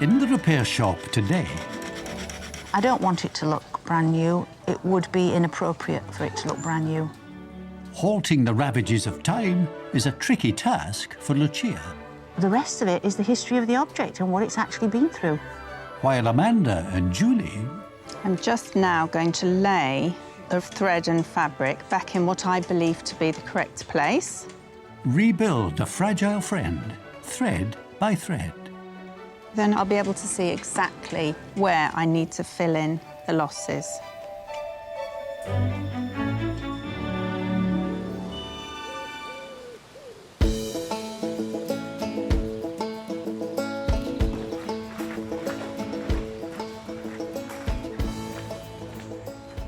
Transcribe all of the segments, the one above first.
In the repair shop today, I don't want it to look brand new. It would be inappropriate for it to look brand new. halting the ravages of time is a tricky task for Lucia. The rest of it is the history of the object and what it's actually been through. While Amanda and Julie I'm just now going to lay the thread and fabric back in what I believe to be the correct place. rebuild a fragile friend, thread by thread. Then I'll be able to see exactly where I need to fill in the losses.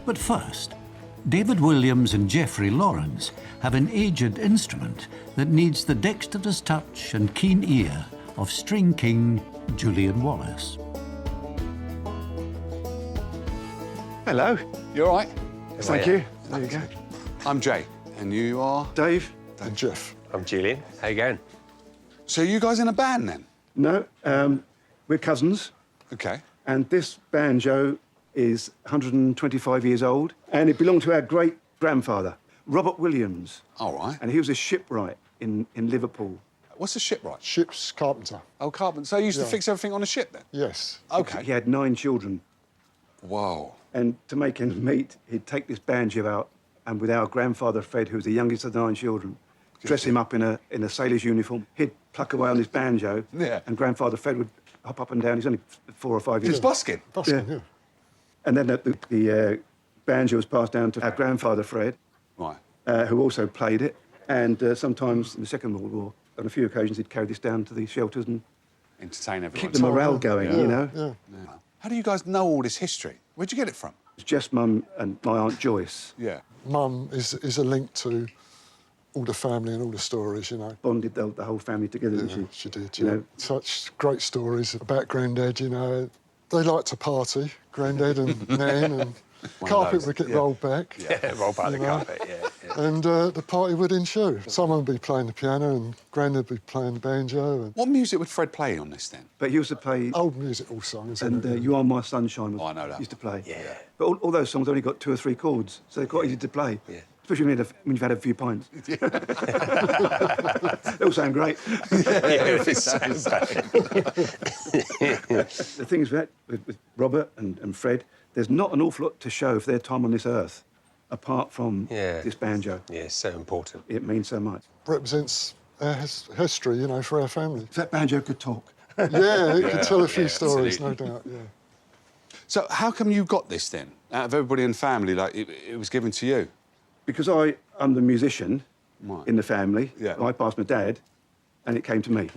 But first, David Williams and Geoffrey Lawrence have an aged instrument that needs the dexterous touch and keen ear of string king Julyan Wallis. Hello. You all right? Thank you. There you go. I'm Jay, and you are? Dave. And Jeff. I'm Julyan. How you going? So you guys in a band then? No, we're cousins, Okay. and this banjo is 125 years old, and it belonged to our great-grandfather, Robert Williams, All right. and he was a shipwright in Liverpool. What's a shipwright? Ship's carpenter. Oh, carpenter. So you used to Yeah. fix everything on a ship then? Yes. Okay. He had 9 children, Whoa. and to make ends meet, he'd take this banjo out, and with our grandfather Fred, who was the youngest of the 9 children, dress him up in a sailor's uniform. He'd pluck away on his banjo, Yeah. and grandfather Fred would hop up and down. He's only 4 or 5 years Just busking? Busking, Yeah. yeah. And then the banjo was passed down to our grandfather Fred, Right. who also played it. And sometimes in the Second World War, on a few occasions, he'd carry this down to the shelters and Entertain everyone. keep the morale going, you know. Yeah. How do you guys know all this history? Where'd you get it from? It's Jeff's mum and my Aunt Joyce Yeah. Mum is a link to all the family and all the stories, you know. bonded the whole family together, Yeah, didn't she? she did, You yeah. know. Such great stories about Grandad, you know. They liked to party, Grandad and Nan, and carpet those, would get yeah. rolled back. Yeah, roll back the You know. carpet, yeah. And the party would ensue. Someone would be playing the piano and Grandad would be playing the banjo. And What music would Fred play on this then? But he used to play, old musical songs. and isn't it? You Are My Sunshine was, Oh, I know that used to play. Yeah. But all those songs only got 2 or 3 chords, so they're quite easy to play. Yeah. Especially when you've had a few pints. They all sound great. The thing is with Robert and Fred, there's not an awful lot to show for their time on this earth, apart from Yeah. this banjo. Yeah, so important. It means so much. Represents our history, you know, for our family. If that banjo could talk. Yeah, it could tell a few yeah, stories, absolutely. no doubt, yeah. So how come you got this then? Out of everybody in the family, like, it was given to you? Because I'm the musician Right. in the family, Yeah. I passed my dad, and it came to me.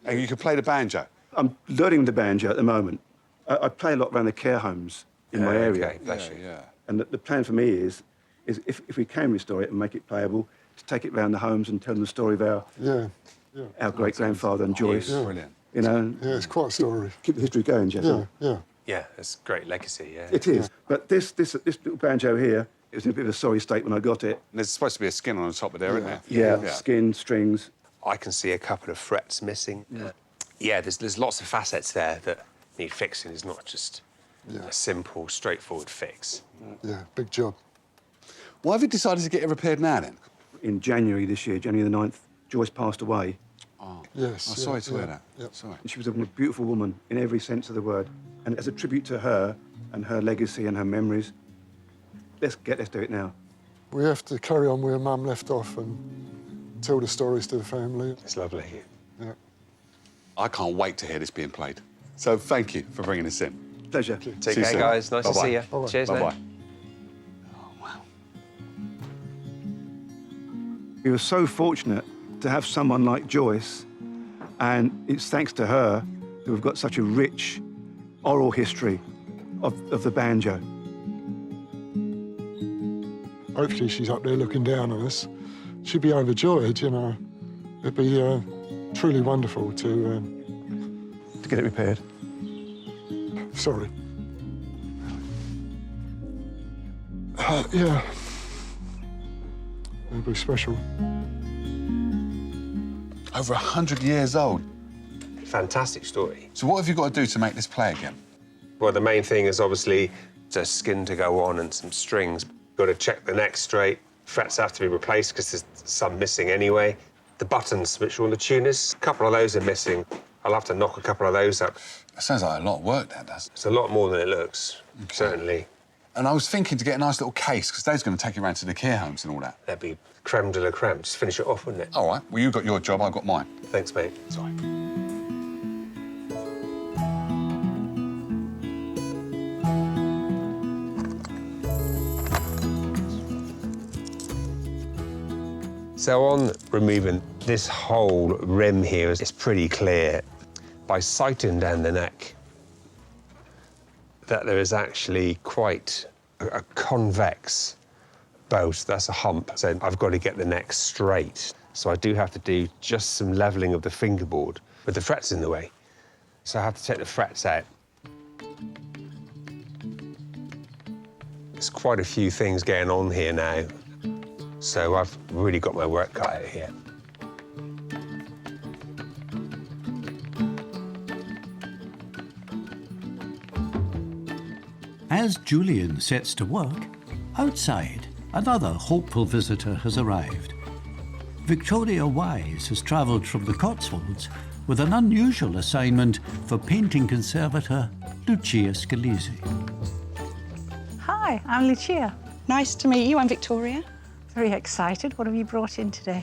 And you could play the banjo? I'm learning the banjo at the moment. I play a lot around the care homes in my area. Okay, bless you. Yeah. And the plan for me is if we can restore it and make it playable, to take it round the homes and tell them the story of our great-grandfather and Joyce. Yeah. Brilliant. You know, Yeah, it's quite a story. keep the history going, Jeff. Yeah, yeah. Yeah, it's a great legacy, yeah. It is. But this little banjo here, it was in a bit of a sorry state when I got it. And there's supposed to be a skin on the top of there, isn't there? Yeah, skin, strings. I can see a couple of frets missing. Yeah, there's lots of facets there that need fixing. It's not just a simple, straightforward fix. Yeah, big job. Why have you decided to get it repaired now then? In January this year, January the 9th, Joyce passed away. Yes. I'm yeah, sorry to hear yeah, that. yeah. Sorry. And she was a beautiful woman in every sense of the word. And as a tribute to her and her legacy and her memories, let's do it now. We have to carry on where Mum left off and tell the stories to the family. It's lovely. Yeah. I can't wait to hear this being played. So thank you for bringing this in. Pleasure. Take See you care, soon. guys. Nice to Bye-bye. see you. Bye-bye. Cheers, Bye-bye. mate. Oh, wow. We were so fortunate to have someone like Joyce, and it's thanks to her that we've got such a rich oral history of the banjo. Hopefully she's up there looking down on us. She'd be overjoyed, you know. It'd be truly wonderful to... To get it repaired. Sorry. Yeah. It'd be special. Over 100 years old. fantastic story. So what have you got to do to make this play again? Well, the main thing is obviously the skin to go on and some strings. Got to check the neck straight. Frets have to be replaced because there's some missing anyway. The buttons, which are on the tuners, a couple of those are missing. I'll have to knock a couple of those up. That sounds like a lot of work, that does. It's a lot more than it looks, certainly. And I was thinking to get a nice little case, because Dave's going to take you around to the care homes and all that. That'd be creme de la creme. Just finish it off, wouldn't it? All right, well, you got your job, I got mine. Thanks, mate. Sorry. So on removing this whole rim here, it's pretty clear by sighting down the neck that there is actually quite a convex boat. That's a hump. So I've got to get the neck straight. So I do have to do just some levelling of the fingerboard with the frets in the way. So I have to take the frets out. There's quite a few things going on here now. So I've really got my work cut out here. As Julyan sets to work, outside, another hopeful visitor has arrived. Julyan Wallis has travelled from the Cotswolds with an unusual assignment for painting conservator Lucia Scalise. Hi, I'm Lucia. Nice to meet you. I'm Victoria. Very excited. What have you brought in today?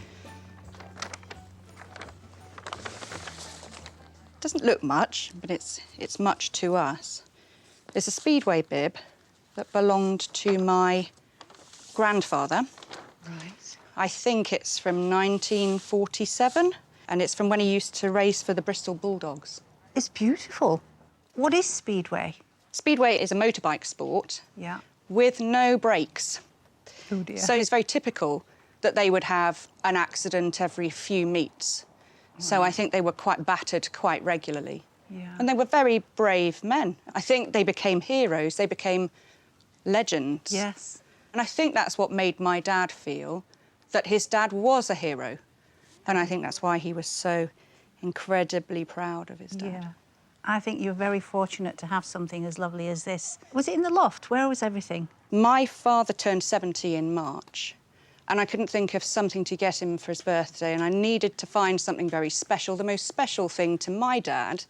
Doesn't look much, but it's much to us. It's a Speedway bib that belonged to my grandfather. Right. I think it's from 1947, and it's from when he used to race for the Bristol Bulldogs. It's beautiful. What is Speedway? Speedway is a motorbike sport Yeah. with no brakes. Oh dear. So it's very typical that they would have an accident every few meets. So I think they were quite battered quite regularly. Yeah. And they were very brave men. I think they became heroes, they became legends. Yes. And I think that's what made my dad feel that his dad was a hero. And I think that's why he was so incredibly proud of his dad. Yeah. I think you're very fortunate to have something as lovely as this. Was it in the loft? Where was everything? My father turned 70 in March, and I couldn't think of something to get him for his birthday, and I needed to find something very special. The most special thing to my dad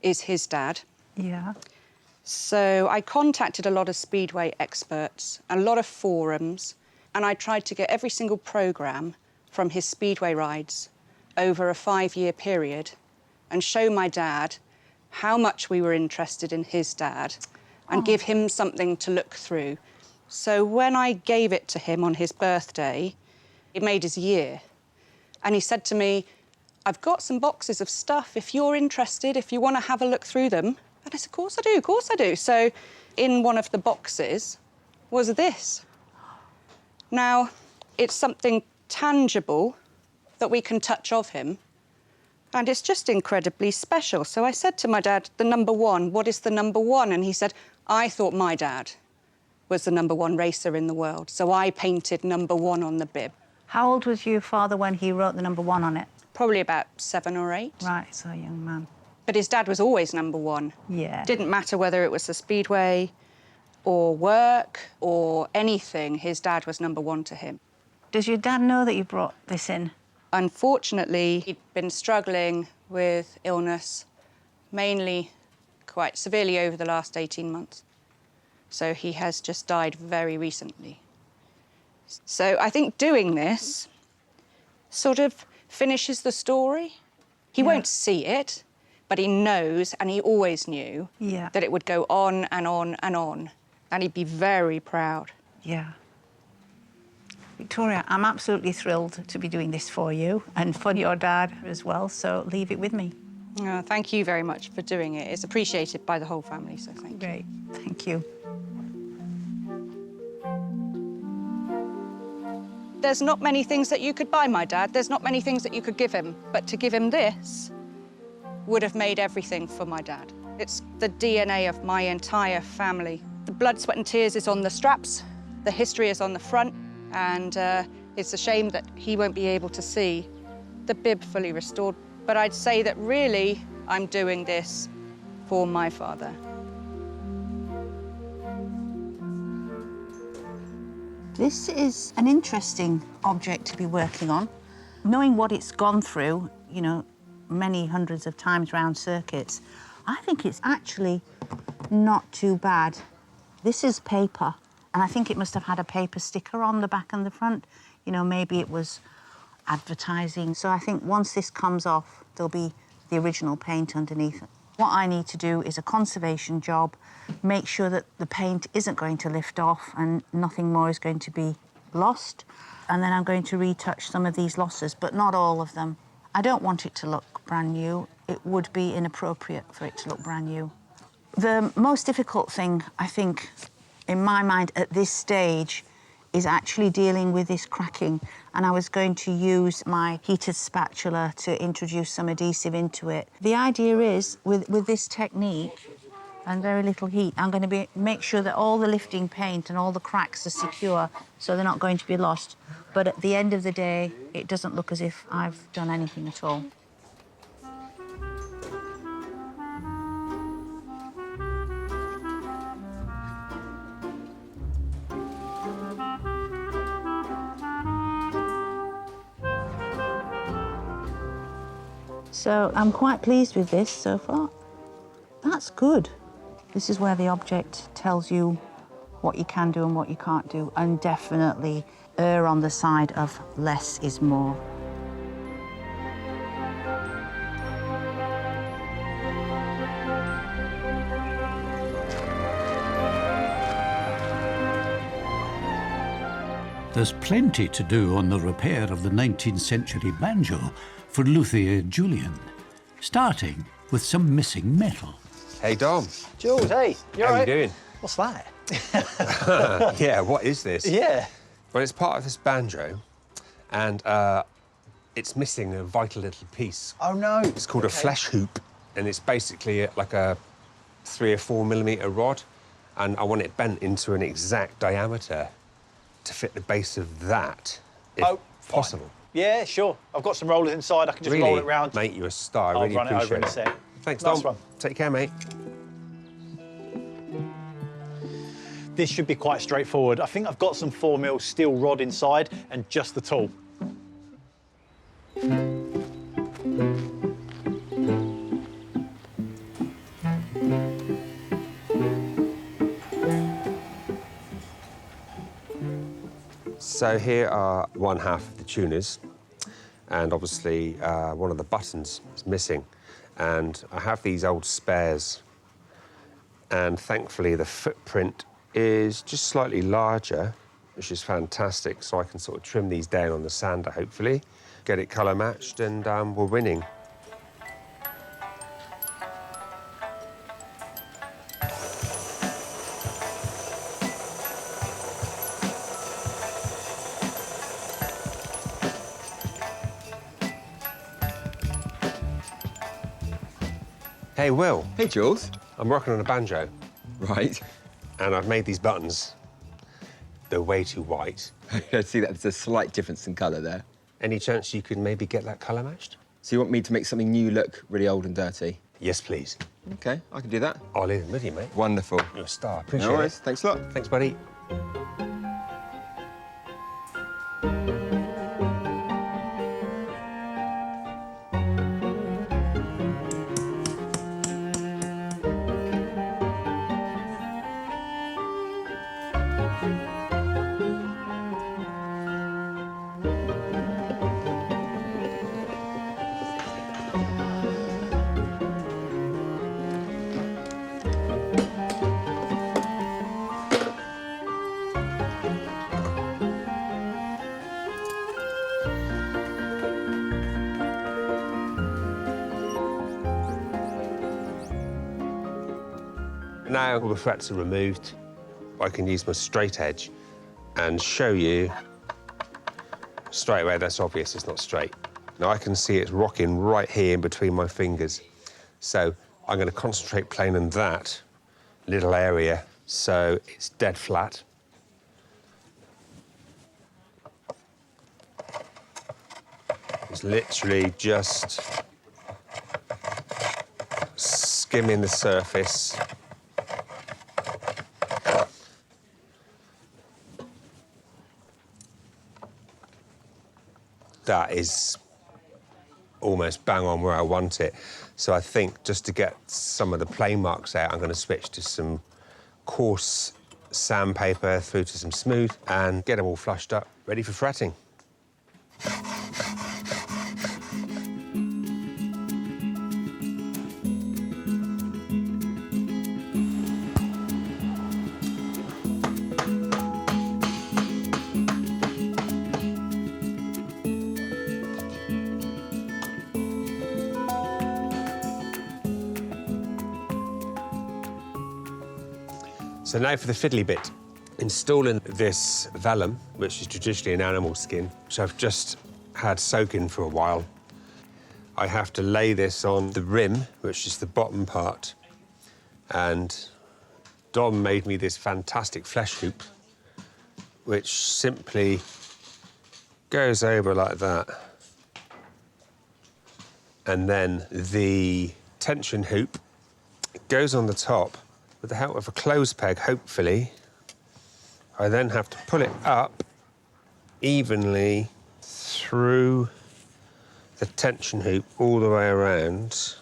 is his dad. Yeah. So I contacted a lot of Speedway experts, a lot of forums, and I tried to get every single programme from his Speedway rides over a 5-year period and show my dad how much we were interested in his dad and give him something to look through. So when I gave it to him on his birthday, it made his year. And he said to me, I've got some boxes of stuff. If you're interested, if you want to have a look through them. And I said, of course I do, of course I do. So in one of the boxes was this. Now, it's something tangible that we can touch of him. And it's just incredibly special. So I said to my dad, the number one, what is the number one? And he said, I thought my dad was the number one racer in the world. So I painted number one on the bib. How old was your father when he wrote the number one on it? Probably about 7 or 8. Right, so a young man. But his dad was always number one. Yeah. Didn't matter whether it was the Speedway or work or anything, his dad was number one to him. Does your dad know that you brought this in? Unfortunately, he'd been struggling with illness, mainly quite severely over the last 18 months. So he has just died very recently. So I think doing this sort of finishes the story. He won't see it, but he knows, and he always knew, that it would go on and on and on, and he'd be very proud. Yeah. Victoria, I'm absolutely thrilled to be doing this for you and for your dad as well, so leave it with me. Thank you very much for doing it. It's appreciated by the whole family, so thank you. Great, thank you. There's not many things that you could buy my dad. There's not many things that you could give him. But to give him this would have made everything for my dad. It's the DNA of my entire family. The blood, sweat and tears is on the straps. The history is on the front. And it's a shame that he won't be able to see the bib fully restored. But I'd say that really I'm doing this for my father. This is an interesting object to be working on. Knowing what it's gone through, you know, many hundreds of times round circuits, I think it's actually not too bad. This is paper, and I think it must have had a paper sticker on the back and the front. You know, maybe it was advertising. So I think once this comes off, there'll be the original paint underneath. What I need to do is a conservation job, make sure that the paint isn't going to lift off and nothing more is going to be lost. And then I'm going to retouch some of these losses, but not all of them. I don't want it to look brand new. It would be inappropriate for it to look brand new. The most difficult thing, I think, in my mind at this stage, is actually dealing with this cracking. And I was going to use my heated spatula to introduce some adhesive into it. The idea is, with this technique and very little heat, I'm going to make sure that all the lifting paint and all the cracks are secure, so they're not going to be lost. But at the end of the day, it doesn't look as if I've done anything at all. So I'm quite pleased with this so far. That's good. This is where the object tells you what you can do and what you can't do, and definitely err on the side of less is more. There's plenty to do on the repair of the 19th century banjo for luthier Julyan, starting with some missing metal. Hey, Dom. Jules, hey, you How all right? you doing? What's that? Yeah, what is this? Yeah. Well, it's part of this banjo, and it's missing a vital little piece. Oh, no. It's called a flesh hoop, and it's basically like a 3 or 4 millimetre rod, and I want it bent into an exact diameter to fit the base of that, if possible. Fine. Yeah, sure. I've got some rollers inside. I can just Really? roll it round. Mate, you're a star. I I'll really run it over appreciate in a sec. Thanks, Nice Dom. one. Take care, mate. This should be quite straightforward. I think I've got some 4mm steel rod inside and just the tool. So here are one half of the tuners, and obviously one of the buttons is missing. And I have these old spares, and thankfully the footprint is just slightly larger, which is fantastic, so I can sort of trim these down on the sander, hopefully, get it colour matched, and we're winning. Hey, Will. Hey, Jules. I'm working on a banjo, Right. and I've made these buttons. They're way too white. I see that there's a slight difference in colour there. Any chance you could maybe get that colour matched? So you want me to make something new look really old and dirty? Yes, please. OK, I can do that. I'll leave them with you, mate. Wonderful. You're a star. Appreciate No it. worries. Thanks a lot. Thanks, buddy. Now all the frets are removed, I can use my straight edge and show you straight away that's obvious it's not straight. Now I can see it's rocking right here in between my fingers. So I'm going to concentrate playing in that little area so it's dead flat. It's literally just skimming the surface. That is almost bang on where I want it. So I think just to get some of the plane marks out, I'm going to switch to some coarse sandpaper through to some smooth and get them all flushed up, ready for fretting. So now for the fiddly bit. Installing this vellum, which is traditionally an animal skin, which I've just had soaking for a while. I have to lay this on the rim, which is the bottom part. And Dom made me this fantastic flesh hoop, which simply goes over like that. And then the tension hoop goes on the top. With the help of a clothes peg, hopefully, I then have to pull it up evenly through the tension hoop all the way around.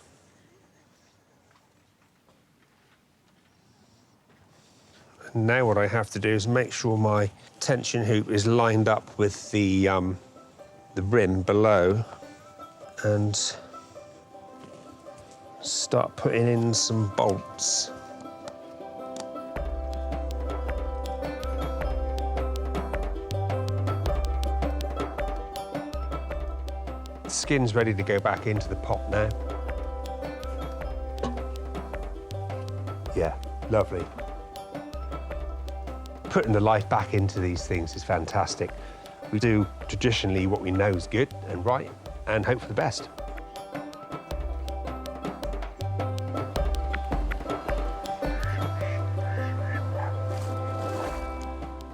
And now what I have to do is make sure my tension hoop is lined up with the rim below and start putting in some bolts. Skin's ready to go back into the pot now. Yeah, lovely. Putting the life back into these things is fantastic. We do traditionally what we know is good and right and hope for the best.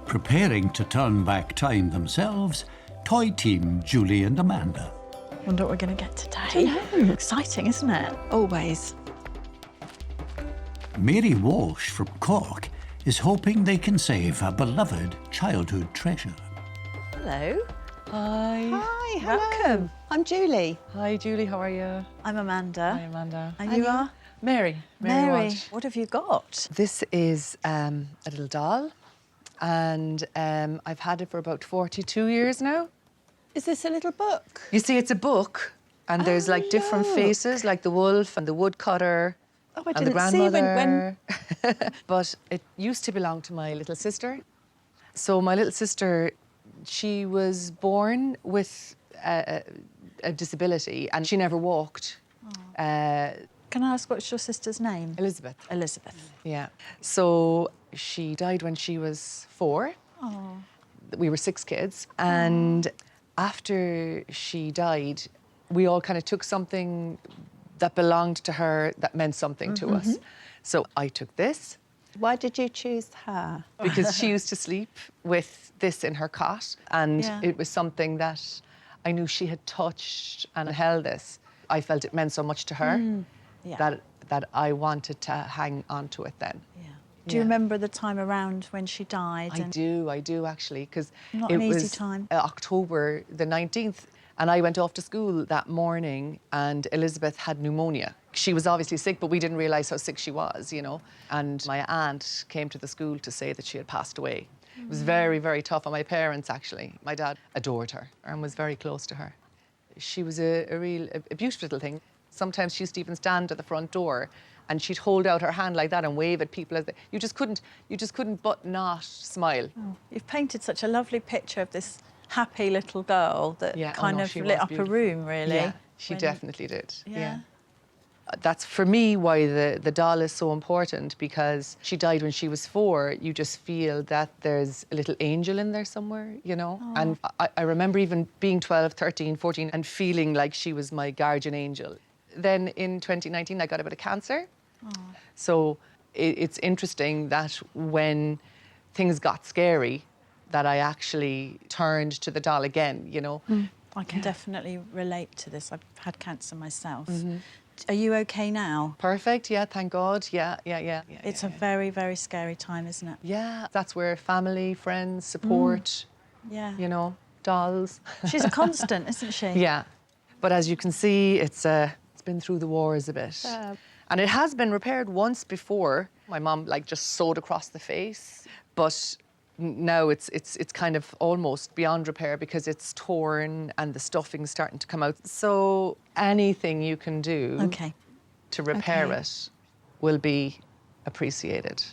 Preparing to turn back time themselves, toy team Julie and Amanda. Wonder what we're going to get today. Exciting, isn't it? Always. Mary Walsh from Cork is hoping they can save a beloved childhood treasure. Hello. Hi. Hi, hello. Welcome. I'm Julie. Hi, Julie. How are you? I'm Amanda. Hi, Amanda. And you are? Mary. Mary. Walsh. What have you got? This is a little doll, and I've had it for about 42 years now. Is this a little book? You see, it's a book, and there's like different faces, like the wolf and the woodcutter Oh, I and the didn't see grandmother. But it used to belong to my little sister. So my little sister, she was born with a disability, and she never walked. Can I ask what's your sister's name? Elizabeth. Elizabeth. Yeah. So she died when she was 4. Oh. We were 6 kids, and after she died, we all kind of took something that belonged to her that meant something to us. So I took this. Why did you choose her? Because she used to sleep with this in her cot, and it was something that I knew she had touched and held this. I felt it meant so much to her that I wanted to hang on to it then. Do you remember the time around when she died? I do actually, because Not it an easy was time. October the 19th, and I went off to school that morning, and Elizabeth had pneumonia. She was obviously sick, but we didn't realise how sick she was, you know. And my aunt came to the school to say that she had passed away. It was very, very tough on my parents, actually. My dad adored her and was very close to her. She was a beautiful little thing. Sometimes she used to even stand at the front door, and she'd hold out her hand like that and wave at people as you just couldn't but not smile. Oh, you've painted such a lovely picture of this happy little girl that kind of lit up a room, really. Yeah, she definitely did. Yeah. That's for me why the doll is so important, because she died when she was 4. You just feel that there's a little angel in there somewhere, you know? And I remember even being 12, 13, 14 and feeling like she was my guardian angel. Then in 2019, I got a bit of cancer. So it's interesting that when things got scary, that I actually turned to the doll again, you know? I can definitely relate to this. I've had cancer myself. Are you okay now? Perfect, yeah, thank God. Yeah. It's a very, very scary time, isn't it? Yeah, that's where family, friends, support, Yeah. you know, dolls. She's a constant, isn't she? Yeah. But as you can see, it's been through the wars a bit. And it has been repaired once before. My mum, like, just sewed across the face. But now it's kind of almost beyond repair because it's torn and the stuffing's starting to come out. So anything you can do to repair it will be appreciated.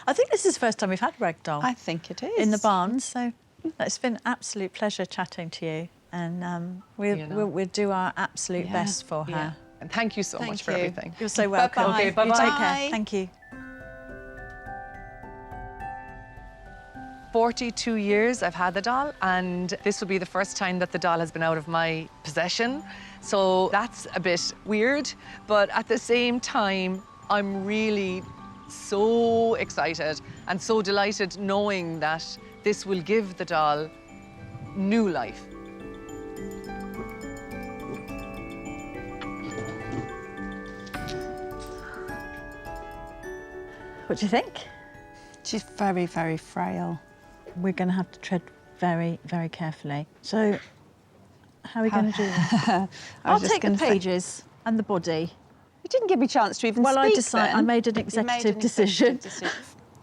I think this is the first time we've had a rag doll. I think it is. In the barn, so it's been an absolute pleasure chatting to you. And we'll do our absolute best for her. Yeah. And thank you so much for everything. You're so welcome. Bye-bye. Okay, bye-bye. You Take care. Thank you. 42 years I've had the doll, and this will be the first time that the doll has been out of my possession. So that's a bit weird, but at the same time, I'm really so excited and so delighted knowing that this will give the doll new life. What do you think? She's very, very frail. We're going to have to tread very, very carefully. So, how are we going to do this? I'll take the pages and the body. You didn't give me a chance to even speak. I made an executive decision.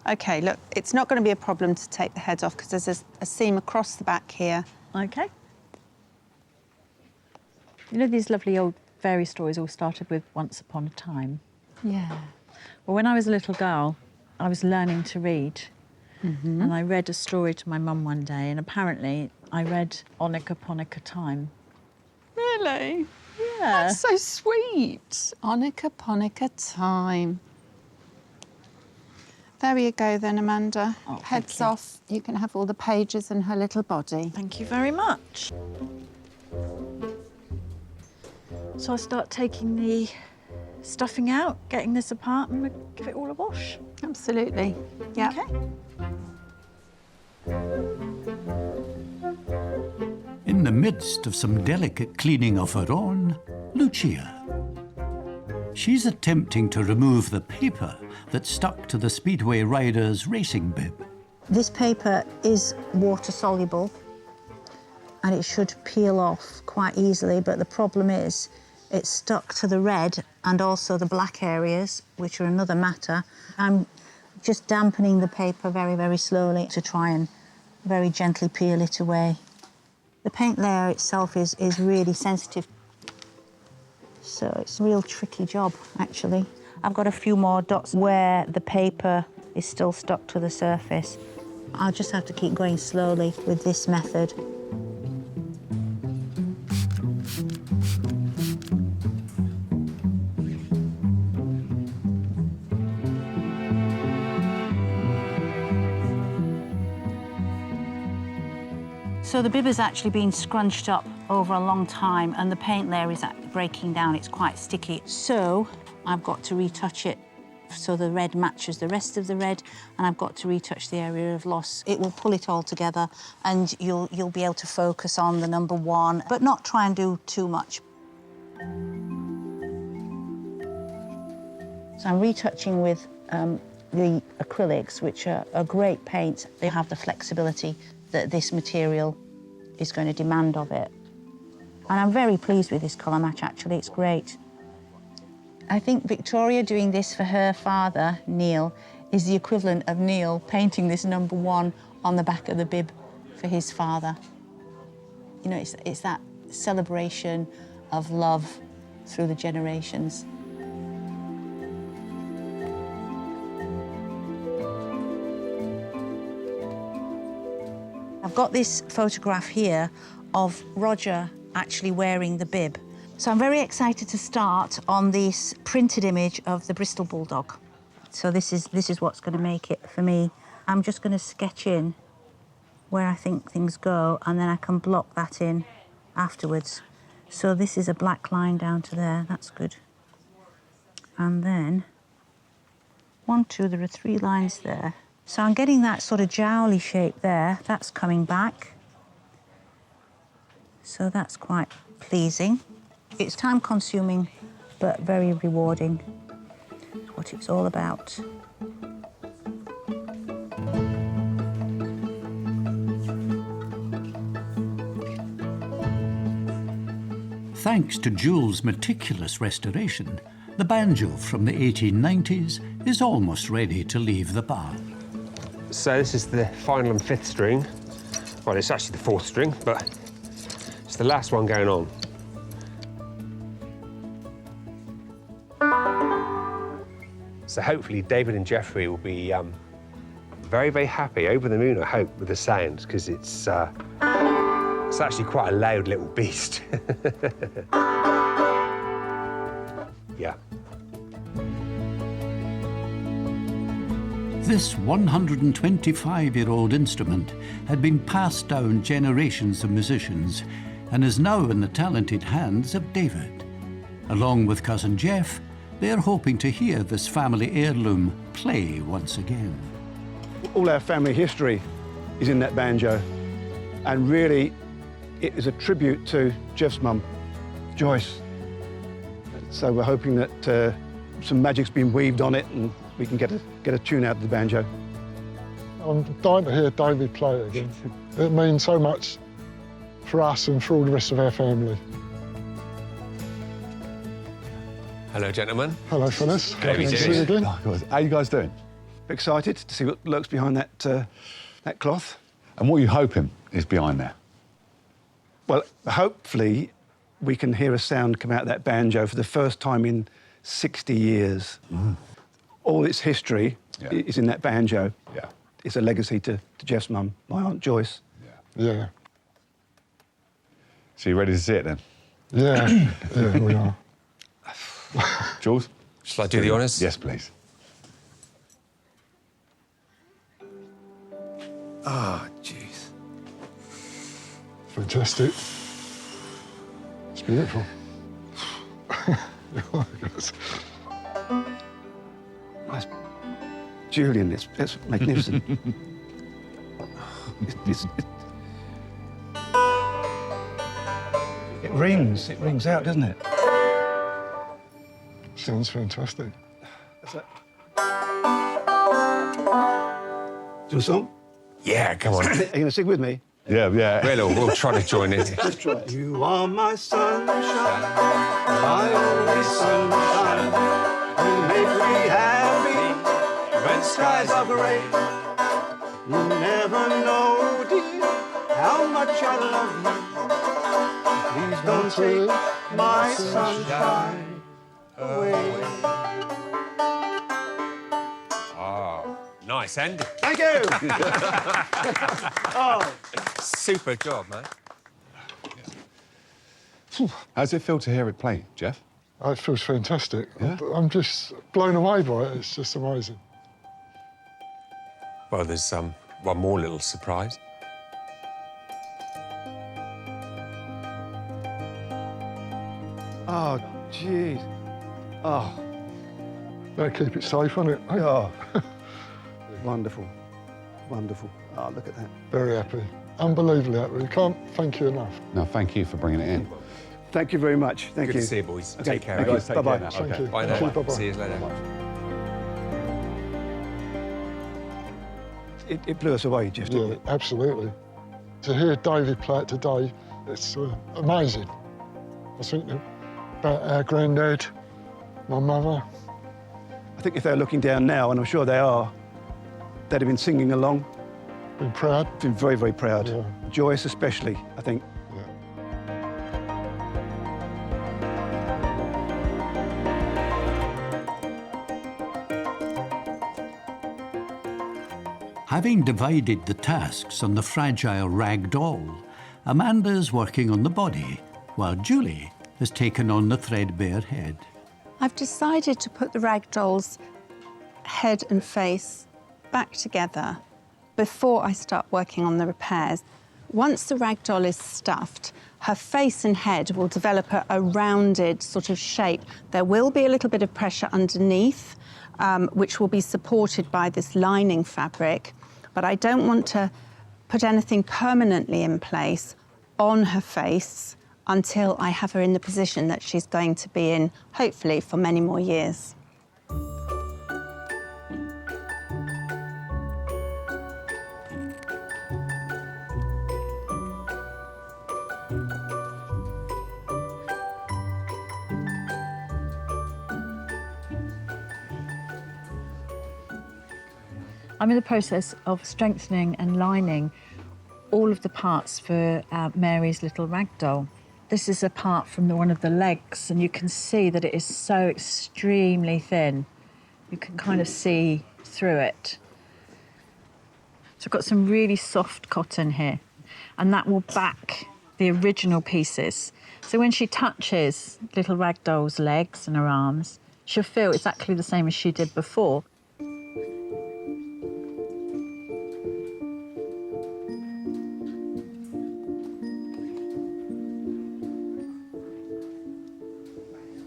OK, look, it's not going to be a problem to take the head off because there's a seam across the back here. OK. You know, these lovely old fairy stories all started with once upon a time. Yeah. Well, when I was a little girl, I was learning to read. And I read a story to my mum one day, and apparently I read Onnick upon a time. Really? Yeah. That's so sweet. Onnick upon a time. There you go then, Amanda. Oh, Heads off. You can have all the pages and her little body. Thank you very much. So I'll start taking the stuffing out, getting this apart, and we'll give it all a wash. Absolutely. Yeah. Okay. In the midst of some delicate cleaning of her own, Lucia. She's attempting to remove the paper that stuck to the Speedway rider's racing bib. This paper is water soluble and it should peel off quite easily, but the problem is it's stuck to the red and also the black areas, which are another matter. I'm just dampening the paper very, very slowly to try and very gently peel it away. The paint layer itself is really sensitive, so it's a real tricky job, actually. I've got a few more dots where the paper is still stuck to the surface. I'll just have to keep going slowly with this method. So the bib has actually been scrunched up over a long time and the paint layer is breaking down, it's quite sticky. So I've got to retouch it so the red matches the rest of the red, and I've got to retouch the area of loss. It will pull it all together and you'll be able to focus on the number one, but not try and do too much. So I'm retouching with the acrylics, which are a great paint. They have the flexibility that this material is going to demand of it. And I'm very pleased with this colour match, actually, it's great. I think Victoria doing this for her father, Neil, is the equivalent of Neil painting this number one on the back of the bib for his father. You know, it's that celebration of love through the generations. I've got this photograph here of Roger actually wearing the bib. So I'm very excited to start on this printed image of the Bristol Bulldog. So this is what's going to make it for me. I'm just going to sketch in where I think things go, and then I can block that in afterwards. So this is a black line down to there, that's good. And then 1, 2, there are 3 lines there. So I'm getting that sort of jowly shape there, that's coming back. So that's quite pleasing. It's time-consuming but very rewarding. It's what it's all about. Thanks to Jules' meticulous restoration, the banjo from the 1890s is almost ready to leave the bar. So this is the final and fifth string. Well, it's actually the fourth string, but it's the last one going on. So hopefully David and Jeffrey will be very, very happy, over the moon, I hope, with the sound, because it's actually quite a loud little beast. Yeah. This 125-year-old instrument had been passed down generations of musicians and is now in the talented hands of David. Along with cousin Jeff, they're hoping to hear this family heirloom play once again. All our family history is in that banjo, and really it is a tribute to Jeff's mum, Joyce. So we're hoping that some magic's been weaved on it and we can get a tune out of the banjo. I'm dying to hear David play it again. It means so much for us and for all the rest of our family. Hello, gentlemen. Hello, Phyllis. How are you Good to doing? see you again. How are you guys doing? Excited to see what lurks behind that cloth. And what are you hoping is behind there? Well, hopefully we can hear a sound come out of that banjo for the first time in 60 years. Mm. All its history is in that banjo. Yeah. It's a legacy to Jeff's mum, my Aunt Joyce. Yeah. So you ready to see it then? Yeah, yeah, we are. Jules? Shall I do the honours? Yes, please. Ah, jeez. Fantastic. It's beautiful. Nice. Julyan, it's magnificent. It rings out, doesn't it? Sounds fantastic. That's it. Do a song? Yeah, come on. Are you going to sing with me? Yeah, yeah. We'll try to join in. Let's try it. You are my sunshine, my only sunshine. You make me happy when skies are gray. You never know, dear, how much I love you. Please don't take my sunshine away. Oh, nice ending. Thank you. Oh. Super job, man. How does it feel to hear it play, Jeff? Oh, it feels fantastic. Yeah? I'm just blown away by it. It's just amazing. Well, there's one more little surprise. Oh, jeez. Oh. Better keep it safe, won't it? Oh. Wonderful. Wonderful. Oh, look at that. Very happy. Unbelievably happy. Can't thank you enough. No, thank you for bringing it in. Thank you very much. Thank you. Good to see you, boys. Okay, Take care. thank eh? you. Take Bye-bye. care now. Thank Okay. you. Bye Thank now. you. Bye-bye. See you later. It blew us away, Jeff, didn't Yeah, it? absolutely. To hear David play it today, it's amazing. I think about our granddad, my mother. I think if they're looking down now, and I'm sure they are, they'd have been singing along. Been proud. Been very, very proud. Yeah. Joyce especially, I think. Having divided the tasks on the fragile rag doll, Amanda's working on the body, while Julie has taken on the threadbare head. I've decided to put the rag doll's head and face back together before I start working on the repairs. Once the rag doll is stuffed, her face and head will develop a rounded sort of shape. There will be a little bit of pressure underneath, which will be supported by this lining fabric, but I don't want to put anything permanently in place on her face until I have her in the position that she's going to be in, hopefully, for many more years. I'm in the process of strengthening and lining all of the parts for Mary's little rag doll. This is a part from one of the legs, and you can see that it is so extremely thin. You can kind of see through it. So I've got some really soft cotton here, and that will back the original pieces. So when she touches little rag doll's legs and her arms, she'll feel exactly the same as she did before.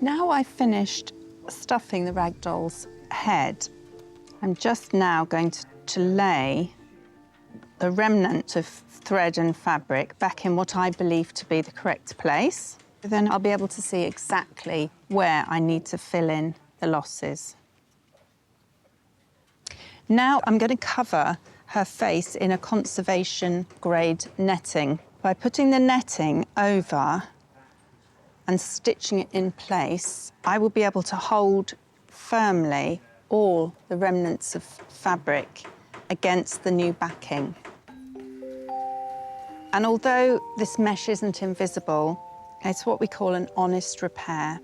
Now I've finished stuffing the rag doll's head, I'm just now going to lay the remnant of thread and fabric back in what I believe to be the correct place. Then I'll be able to see exactly where I need to fill in the losses. Now I'm going to cover her face in a conservation grade netting. By putting the netting over and stitching it in place, I will be able to hold firmly all the remnants of fabric against the new backing. And although this mesh isn't invisible, it's what we call an honest repair.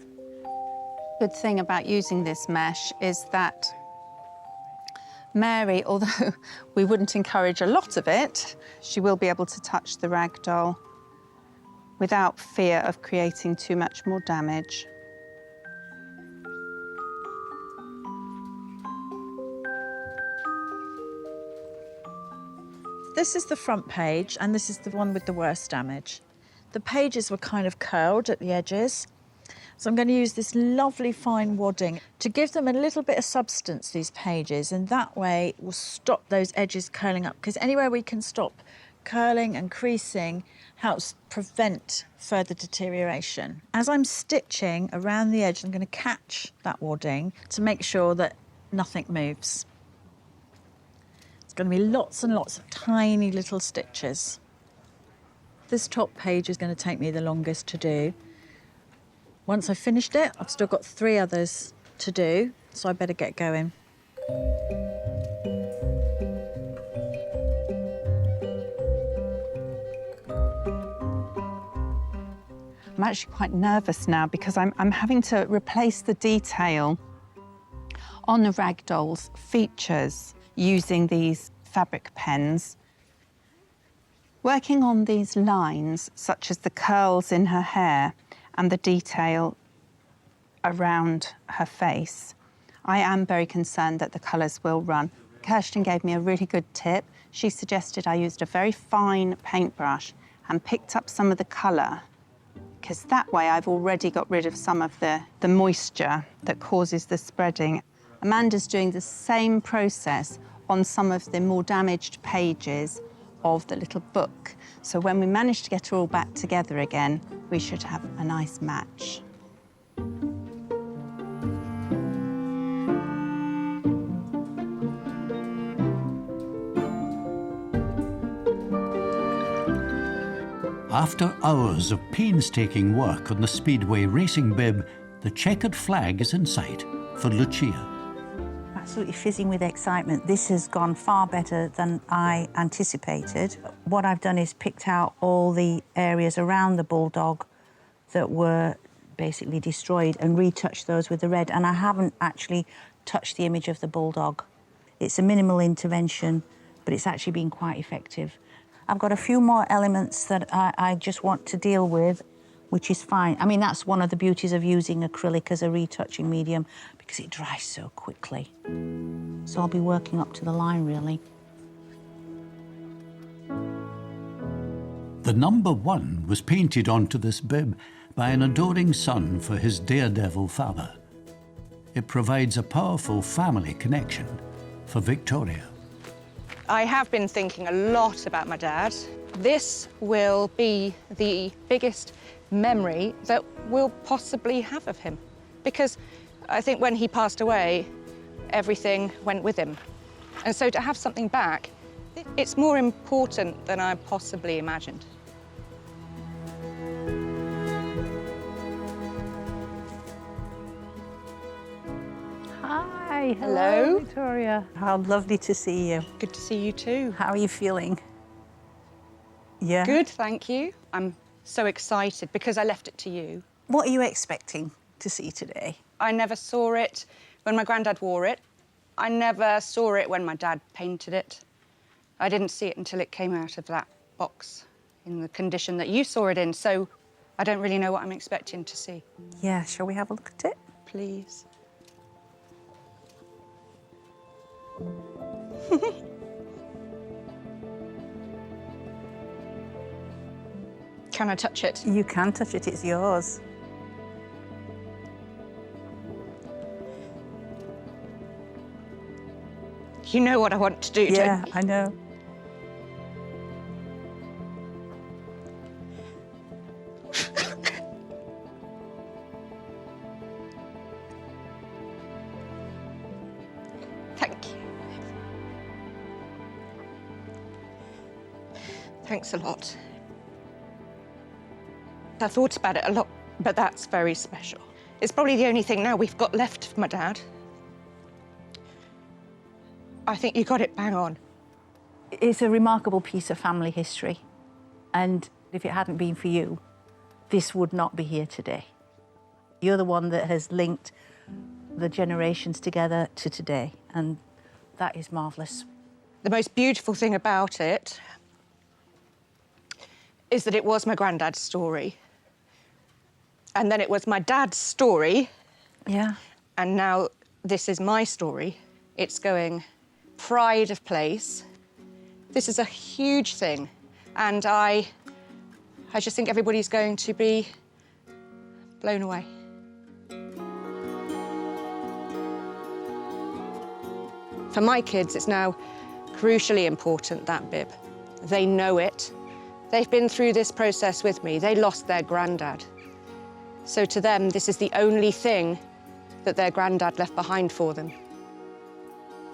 Good thing about using this mesh is that Mary, although we wouldn't encourage a lot of it, she will be able to touch the rag doll without fear of creating too much more damage. This is the front page, and this is the one with the worst damage. The pages were kind of curled at the edges, so I'm going to use this lovely fine wadding to give them a little bit of substance, these pages, and that way we'll stop those edges curling up, because anywhere we can stop curling and creasing helps prevent further deterioration. As I'm stitching around the edge, I'm going to catch that wadding to make sure that nothing moves. It's going to be lots and lots of tiny little stitches. This top page is going to take me the longest to do. Once I've finished it, I've still got 3 others to do, so I better get going. I'm actually quite nervous now because I'm having to replace the detail on the rag doll's features using these fabric pens. Working on these lines, such as the curls in her hair and the detail around her face, I am very concerned that the colours will run. Kirsten gave me a really good tip. She suggested I used a very fine paintbrush and picked up some of the colour, because that way I've already got rid of some of the moisture that causes the spreading. Amanda's doing the same process on some of the more damaged pages of the little book. So when we manage to get her all back together again, we should have a nice match. After hours of painstaking work on the Speedway racing bib, the checkered flag is in sight for Lucia. Absolutely fizzing with excitement. This has gone far better than I anticipated. What I've done is picked out all the areas around the bulldog that were basically destroyed and retouched those with the red, and I haven't actually touched the image of the bulldog. It's a minimal intervention, but it's actually been quite effective. I've got a few more elements that I just want to deal with, which is fine. I mean, that's one of the beauties of using acrylic as a retouching medium, because it dries so quickly. So I'll be working up to the line, really. The number 1 was painted onto this bib by an adoring son for his daredevil father. It provides a powerful family connection for Victoria. I have been thinking a lot about my dad. This will be the biggest memory that we'll possibly have of him. Because I think when he passed away, everything went with him. And so to have something back, it's more important than I possibly imagined. Hi. Hello. Victoria. How lovely to see you. Good to see you too. How are you feeling? Yeah. Good, thank you. I'm so excited because I left it to you. What are you expecting to see today? I never saw it when my granddad wore it. I never saw it when my dad painted it. I didn't see it until it came out of that box in the condition that you saw it in, so I don't really know what I'm expecting to see. Yeah, shall we have a look at it? Please. Can I touch it? You can touch it, it's yours. You know what I want to do, Yeah, don't you? I know. Thank you. Thanks a lot. I thought about it a lot, but that's very special. It's probably the only thing now we've got left of my dad. I think you got it bang on. It's a remarkable piece of family history. And if it hadn't been for you, this would not be here today. You're the one that has linked the generations together to today, and that is marvellous. The most beautiful thing about it is that it was my granddad's story. And then it was my dad's story. Yeah. And now this is my story. It's going pride of place. This is a huge thing. And I just think everybody's going to be blown away. For my kids, it's now crucially important, that bib. They know it. They've been through this process with me. They lost their granddad. So to them, this is the only thing that their granddad left behind for them.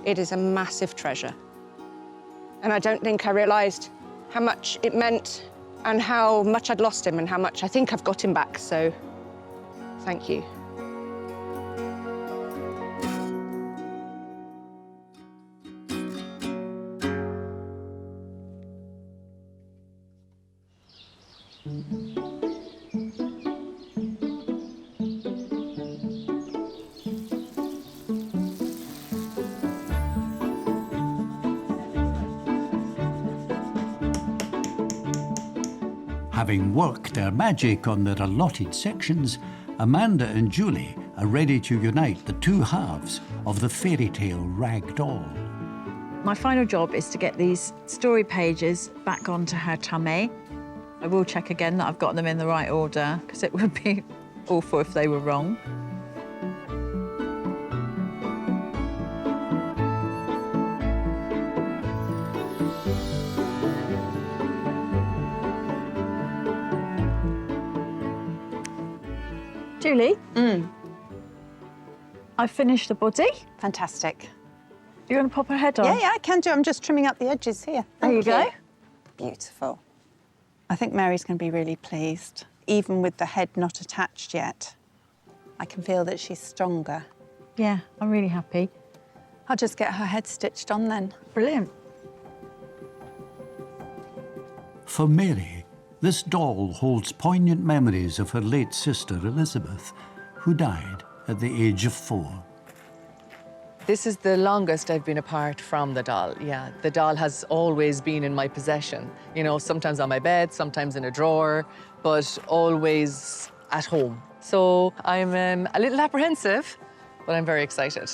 It is a massive treasure. And I don't think I realised how much it meant and how much I'd lost him and how much I think I've got him back, so thank you. Having worked their magic on their allotted sections, Amanda and Julie are ready to unite the two halves of the fairy tale rag doll. My final job is to get these story pages back onto her tummy. I will check again that I've got them in the right order, because it would be awful if they were wrong. Julie? I've finished the body. Fantastic. You're going to pop her head on? Yeah, I can do. I'm just trimming up the edges here. There you go. Beautiful. I think Mary's going to be really pleased, even with the head not attached yet. I can feel that she's stronger. Yeah, I'm really happy. I'll just get her head stitched on then. Brilliant. For Mary, this doll holds poignant memories of her late sister Elizabeth, who died at the age of 4. This is the longest I've been apart from the doll, yeah. The doll has always been in my possession. You know, sometimes on my bed, sometimes in a drawer, but always at home. So I'm a little apprehensive, but I'm very excited.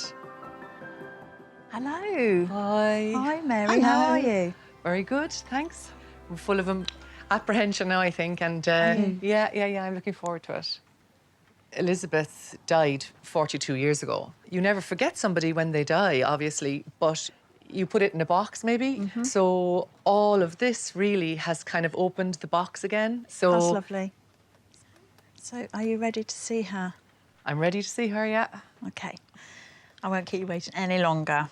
Hello. Hi. Hi, Mary. How are you? Very good, thanks. I'm full of apprehension now, I think, and yeah, I'm looking forward to it. Elizabeth died 42 years ago. You never forget somebody when they die, obviously, but you put it in a box, maybe. So all of this really has kind of opened the box again. So That's lovely. So are you ready to see her? I'm ready to see her, yeah. OK. I won't keep you waiting any longer.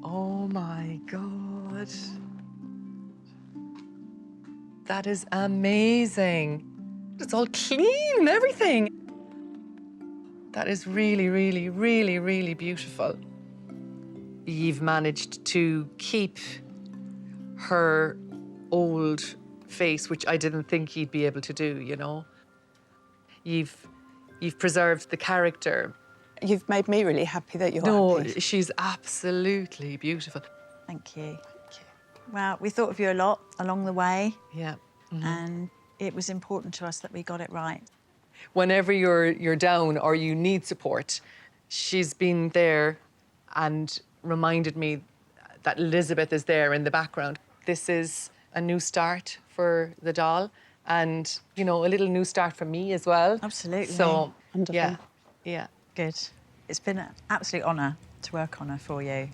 Oh my God. That is amazing. It's all clean and everything. That is really, really, really, really beautiful. You've managed to keep her old face, which I didn't think you'd be able to do, you know. You've preserved the character. You've made me really happy that you're happy. She's absolutely beautiful. Thank you. Well, we thought of you a lot along the way. Yeah. And it was important to us that we got it right. Whenever you're down or you need support, she's been there and reminded me that Elizabeth is there in the background. This is a new start for the doll and, you know, a little new start for me as well. Absolutely. So, Wonderful. yeah. Good. It's been an absolute honour to work on her for you.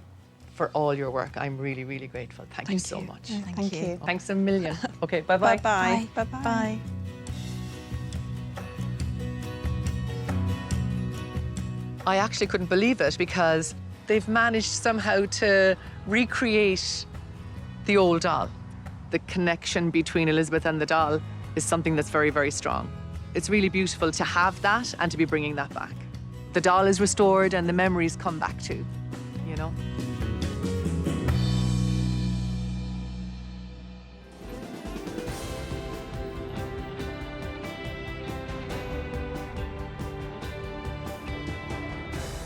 For all your work, I'm really, really grateful. Thank you so much. Thank you. Thanks a million. Okay, bye-bye. Bye-bye. Bye. Bye. I actually couldn't believe it because they've managed somehow to recreate the old doll. The connection between Elizabeth and the doll is something that's very, very strong. It's really beautiful to have that and to be bringing that back. The doll is restored and the memories come back too, you know?